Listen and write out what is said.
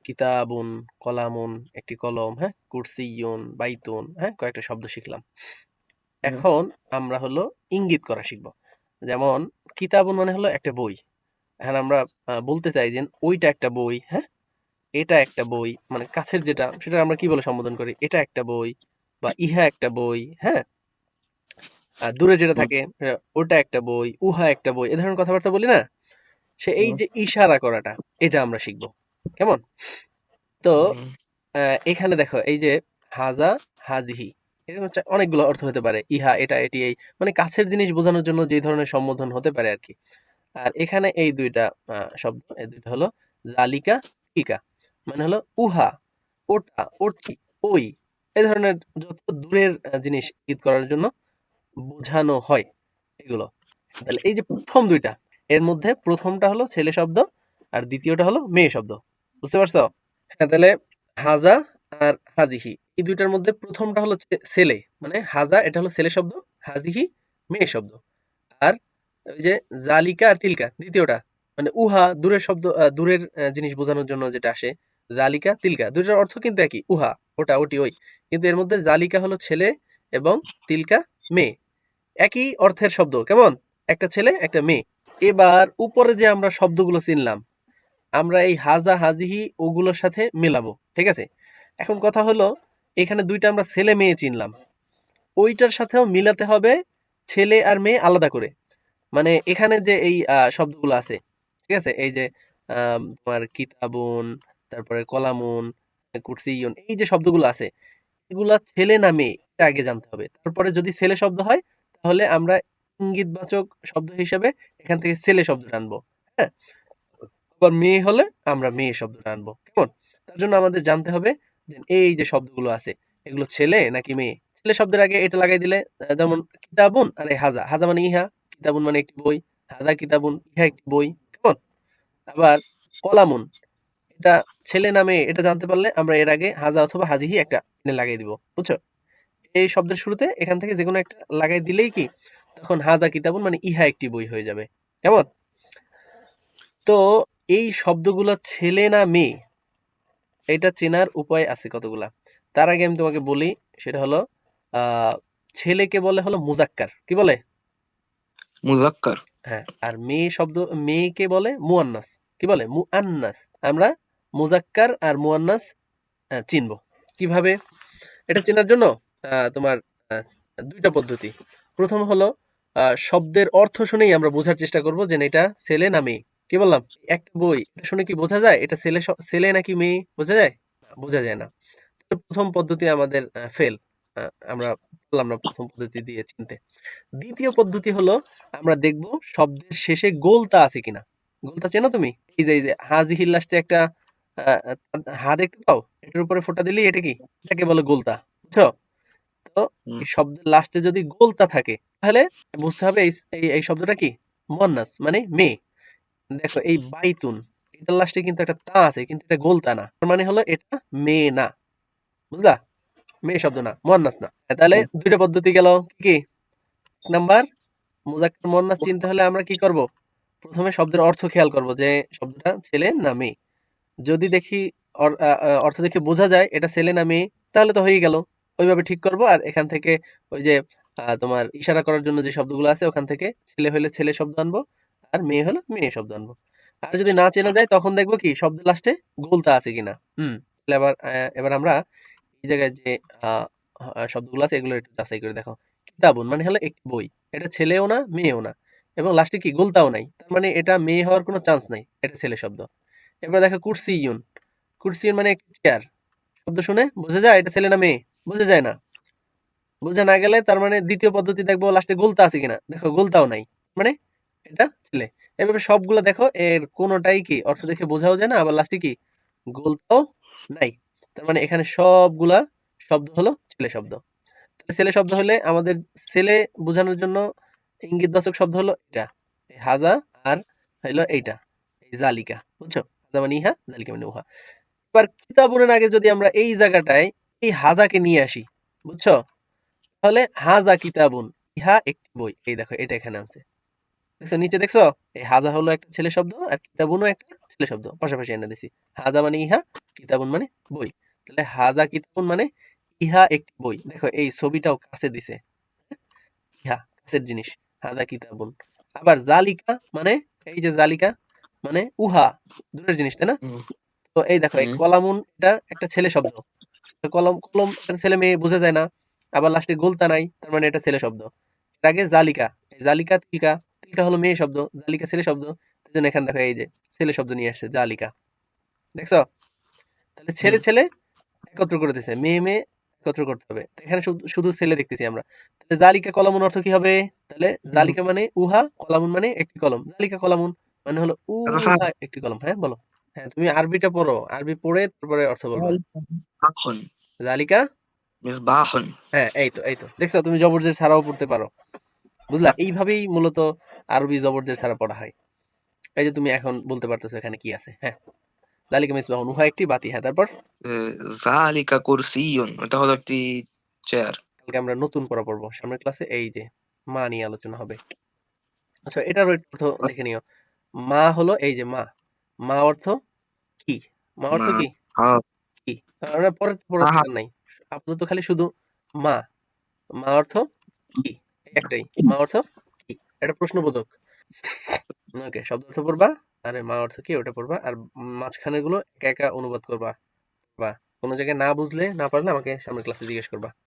কিতাবুন, কলামুন একটি কলম, হ্যাঁ? কুরসিয়ুন, বাইতুন, হ্যাঁ? কয়েকটা শব্দ শিখলাম। হুম, এখন আমরা হলো ইঙ্গিত করা শিখব। যেমন কিতাবুন মানে হলো একটা বই। এখন আমরা বলতে চাই যে ওইটা একটা বই, হ্যাঁ? এটা একটা বই, মানে কাছের যেটা সেটা আমরা কি বলে সম্বোধন করি? এটা একটা বই বা ইহা একটা বই, হ্যাঁ? আর দূরে যেটা হুম, থাকে ওটা একটা বই, উহা একটা বই। এ ধরনের কথাবার্তা বলি না? এই হুম, যে ইশারা করাটা, এটা আমরা শিখব। কেমন? তো হুম, এখানে দেখো এই যে হাজা, হাজিহি, এরকম হচ্ছে অনেকগুলো অর্থ হতে পারে। ইহা, এটা, এটি, এই, মানে কাছের জিনিস বোঝানোর জন্য যে ধরনের সম্বোধন হতে পারে আরকি। আর এখানে এই ২ টা শব্দ, এই ২ টা হলো জালিকা, তিলকা। মানে হলো উহা, ওটা, ওটি, ওই। এই ধরনের যত দূরের জিনিস ইঙ্গিত করার জন্য বোঝানো হয় এগুলো। তাহলে এই যে ১ম ২ টা, এর মধ্যে ১ম টা হলো ছেলে শব্দ আর ২য় টা হলো মেয়ে শব্দ। বুঝতে পারছো? হ্যাঁ, তাহলে হাজা আর হাজিহি এই ২ টার মধ্যে ১ম টা হলো ছেলে। মানে হাজা এটা হলো ছেলে শব্দ, হাজিহি মেয়ে শব্দ। আর ওই যে জালিকা আর তিলকা ২য় টা। মানে উহা দূরের শব্দ, দূরের জিনিস বোঝানোর জন্য যেটা আসে। জালিকা, তিলকা ২ টার অর্থ কিন্তু একই। উহা, ওটা, ওটি, ওই। কিন্তু এর মধ্যে জালিকা হলো ছেলে এবং তিলকা মেয়ে। একই অর্থের শব্দ, কেমন? একটা ছেলে, একটা মেয়ে। এবার উপরে যে আমরা শব্দগুলো চিনলাম, আমরা এই হাজা, হাজিহি ওগুলোর সাথে মেলাবো। ঠিক আছে? এখন কথা হলো, এখানে ২ টা আমরা ছেলে মেয়ে চিনলাম। ওইটার সাথেও মিলাতে হবে ছেলে আর মেয়ে আলাদা করে। মানে এখানে যে এই শব্দগুলো আছে, ঠিক আছে? এই যে তোমার কিতাবুন, তারপরে কলামুন, কুরসিয়ুন, এই যে শব্দগুলো আছে, এগুলা ছেলে না মেয়ে এটা আগে জানতে হবে। তারপরে যদি ছেলে শব্দ হয় তাহলে আমরা ইঙ্গিতবাচক শব্দ হিসেবে এখান থেকে ছেলে শব্দটা আনবো। হ্যাঁ? আবার মেয়ে হলে আমরা মেয়ে শব্দটা আনবো। কেমন? তার জন্য আমাদের জানতে হবে যে এই যে শব্দগুলো আছে এগুলো ছেলে নাকি মেয়ে? ছেলে শব্দের আগে এটা লাগাই দিলে যেমন কিতাবুন আর এই হাজা। হাজা মানে ইহা, কিতাবুন মানে একটি বই, হাজা কিতাবুন ইহা একটি বই। কেমন? আবার কলামুন এটা ছেলে না মেয়ে এটা জানতে পারলে আমরা এর আগে হাজা অথবা হাজিহি একটা এনে লাগাই দিব। বুঝছো? এই শব্দের শুরুতে এখান থেকে যেকোনো একটা লাগাই দিলেই কি তখন হাজা কিতাবুন মানে ইহা একটি বই হয়ে যাবে। কেমন? তো এই শব্দগুলো ছেলে না মেয়ে এটা চেনার উপায় আছে কতগুলা। তার আগে আমি তোমাকে বলি সেটা হলো আহ ছেলেকে বলে হলো মুজাক্কার। কি বলে? মুজাক্কার। হ্যাঁ। আর মেয়েকে বলে মুয়ান্নাস। কি বলে? মুআন্নাস। আমরা মুজাক্কার আর মুয়ান্নাস চিনবো। কিভাবে? এটা চেনার জন্য তোমার আহ, ২ টা পদ্ধতি। ১ম হলো শব্দের অর্থ শুনেই আমরা বোঝার চেষ্টা করব যে এটা ছেলে না মেয়ে। কি বললাম? একটা বই এটা শুনে কি বোঝা যায় এটা ছেলে নাকি মেয়ে বোঝা যায়? না, বোঝা যায় না। তো ১ম পদ্ধতি আমাদের ফেল। আমরা পারলাম না ১ম পদ্ধতি দিয়ে চিনতে। ২য় পদ্ধতি হলো আমরা দেখব শব্দের শেষে গোলতা আছে কিনা। গোলতা চেনো তুমি? এই যে হাজিহির লাস্টে একটা আ হা দেখতে পাও? এটার উপরে ফোঁটা দিলেই এটা কি? এটাকে বলে গোলতা। বুঝছো? তো হুম, এই শব্দের লাস্টে যদি গোলতা থাকে তাহলে বুঝতে হবে এই শব্দটা কি? মুয়ান্নাস মানে মেয়ে। দেখো এই বাইতুন এটার লাস্টে কিন্তু একটা তা আছে কিন্তু এটা গোলতা না। তার মানে হলো এটা মেয়ে না। বুঝলা? মেয়ে শব্দ না, মুয়ান্নাস না। তাহলে হুম, ২ টা পদ্ধতি গেল। কি? ১ নাম্বার মুজাক্কার মুয়ান্নাস চিনতে হলে আমরা কি করব? ১ম এ শব্দের অর্থ খেয়াল করব যে শব্দটা ছেলে না মেয়ে। যদি দেখি অর্থ দেখে বোঝা যায় এটা ছেলে না মেয়ে তাহলে তো হয়েই গেল। ওইভাবে ঠিক করব আর এখান থেকে ওই যে তোমার ইশারা করার জন্য যে শব্দগুলো আছে ওখান থেকে ছেলে হলে ছেলে শব্দ আনবো আর মেয়ে হলে মেয়ে শব্দ আনবো। আর যদি না চেনা যায় তখন দেখব কি শব্দের লাস্টে গোলতা আছে কিনা। তাহলে এবার আমরা এই জায়গায় যে আ শব্দগুলো আছে এগুলো একটু যাচাই করে দেখো। কিতাবুন মানে হলো একটি বই। এটা ছেলেও না, মেয়েও না। এবং লাস্টে কি গোলতাও নাই। তার মানে এটা মেয়ে হওয়ার কোনো চান্স নাই। এটা ছেলে শব্দ। এবার দেখো কুরসিয়ুন। কুরসিয়ুন মানে একটি চেয়ার। শব্দ শুনে বোঝা যায় এটা ছেলে না মেয়ে? বোঝা যায় না। বোঝা না গেলে তার মানে ২য় পদ্ধতি দেখবো লাস্টে গোলতা আছে কিনা। দেখো গোলতাও নাই। মানে এটা ছেলে। এভাবে সবগুলো দেখো এর কোনটাই কি অর্থ দেখে বোঝাও যায় না আবার লাস্টে কি গোলতাও নাই। তার মানে এখানে সবগুলা শব্দ হলো ছেলে শব্দ। তাহলে ছেলে শব্দ হলে আমাদের ছেলে বোঝানোর জন্য ইঙ্গিতবাচক শব্দ হলো এটা। এই হাজা আর হইলো এইটা। এই জালিকা। বুঝছো? হাজা মানে ইহা, জালিকা মানে উহা। এবার কিতাবুনের আগে যদি আমরা এই জায়গাটায় এই হাজাকে নিয়ে আসি। বুঝছো? তাহলে হাজা কিতাবুন। ইহা একটি বই। এই দেখো এটা এখানে আছে। দেখছো নিচে দেখছো? এই হাজা হলো একটা ছেলে শব্দ আর কিতাবুনও একটা ছেলে শব্দ পাশাপাশি এনে দিছি। হাজা মানে ইহা, কিতাবুন মানে বই। তাহলে হাজা কিতাবুন মানে ইহা একটি বই। দেখো এই ছবিটাও কাছে দিছে। ইহা কাছের জিনিস। হাজা কিতাবুন। আবার জালিকা মানে এই যে জালিকা মানে উহা দূরের জিনিস, তাই না? হুম, তো এই দেখো এই হুম। কলামুন এটা একটা ছেলে শব্দ। তো কলম কলম এটা ছেলে মেয়ে বোঝা যায় না। আবার লাস্টে গোলতা নাই, তার মানে এটা ছেলে শব্দ। এর আগে জালিকা, এই জালিকা তিলকা, তিলকা হলো মেয়ে শব্দ, জালিকা ছেলে শব্দ। এই জন্য এখানে দেখো এই যে ছেলে শব্দ নিয়ে আসছে জালিকা। দেখছো? তাহলে ছেলে হুম, ছেলে একত্র করে দিছে, মেয়ে মেয়ে একত্র করতে হবে। তো এখানে শুধু শুধু ছেলে দেখতেছি আমরা। তাহলে জালিকা কলামুন অর্থ কি হবে? তাহলে হুম। জালিকা মানে উহা, কলামুন মানে একটি কলম। জালিকা কলামুন মানে হলো আচ্ছা স্যার, উহা একটি কলম। হ্যাঁ বলো। হ্যাঁ তুমি আরবিটা পড়ো, আরবি পড়ে তারপরে অর্থ বলবা। মিসবাহুন, জালিকা, মিসবাহুন। হ্যাঁ এই তো দেখছো তুমি জবরজের ছাড়াও পড়তে পারো। বুঝলা? এইভাবেই মূলত আরবি জবরজের ছাড়া পড়া হয়। এই যে তুমি এখন বলতে পারতেছো এখানে কি আছে। হ্যাঁ, জালিকা মিসবাহুন উহা একটি বাতি। হ্যাঁ তারপর এ, জালিকা কুরসিয়ুন, ওটা হলো একটি চেয়ার। কালকে আমরা নতুন পড়া পড়বো সামনের ক্লাসে। এই যে মা নিয়ে আলোচনা হবে। আচ্ছা এটারও একটু অর্থ দেখে নিও। মা হলো এই যে মা, মা অর্থ কি? মা অর্থ মা, কি? হা, কি? আমরা পরে পড়ার হা, হা। দরকার নাই। আপাতত খালি শুধু মা, মা অর্থ কি? এই একটাই। মা অর্থ কি? এটা প্রশ্নবোধক। ওকে, শব্দ অর্থ পড়বা, আরে মা অর্থ কি ওটা পড়বা, আর মাঝখানের গুলো একা একা অনুবাদ করবা। বা কোনো জায়গায় না বুঝলে না পারলে আমাকে সামনের ক্লাসে জিজ্ঞেস করবা।